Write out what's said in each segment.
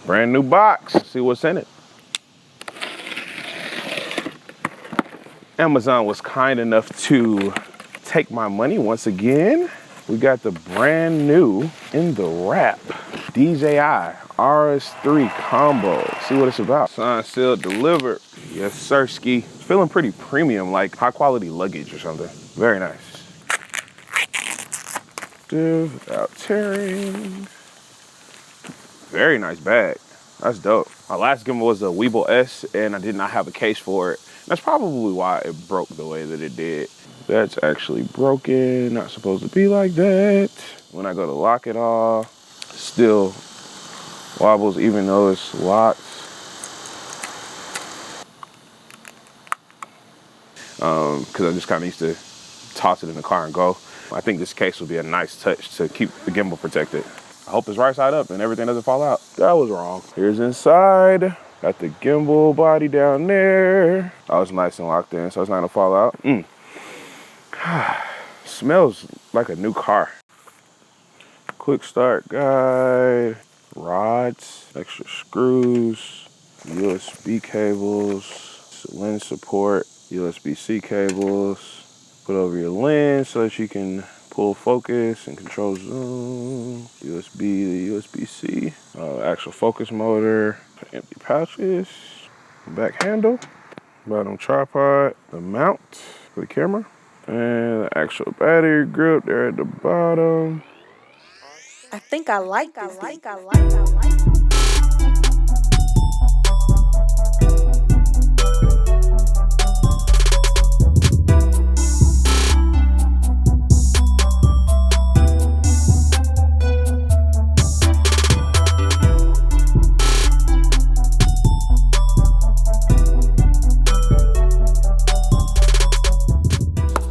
Brand new box. See what's in it. Amazon was kind enough to take my money once again. We got the brand new in the wrap DJI RS3 Combo. See what it's about. Signed, sealed, delivered. Yes, sir, ski. Feeling pretty premium, like high quality luggage or something. Very nice. Without tearing. Very nice bag. That's dope. My last gimbal was a Weeble S and I did not have a case for it. That's probably why it broke the way that it did. That's actually broken, not supposed to be like that. When I go to lock it off, still wobbles even though it's locked. Because I just kind of used to toss it in the car and go. I think this case will be a nice touch to keep the gimbal protected. I hope it's right side up and everything doesn't fall out. That was wrong. Here's inside. Got the gimbal body down there. Oh, it's nice and locked in, so it's not gonna fall out. Smells like a new car. Quick start guide, rods, extra screws, USB cables, lens support, USB-C cables. Put over your lens so that you can pull focus and control zoom. USB to USB-C. Actual focus motor. Empty pouches. Back handle. Bottom tripod. The mount for the camera. And the actual battery grip there at the bottom. I think I like this.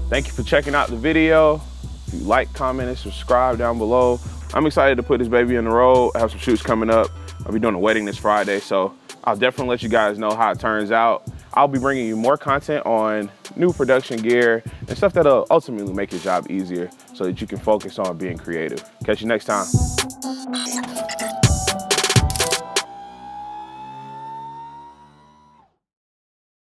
Thank you for checking out the video. If you like, comment, and subscribe down below. I'm excited to put this baby in the road. I have some shoots coming up. I'll be doing a wedding this Friday, so I'll definitely let you guys know how it turns out. I'll be bringing you more content on new production gear and stuff that'll ultimately make your job easier so that you can focus on being creative. Catch you next time.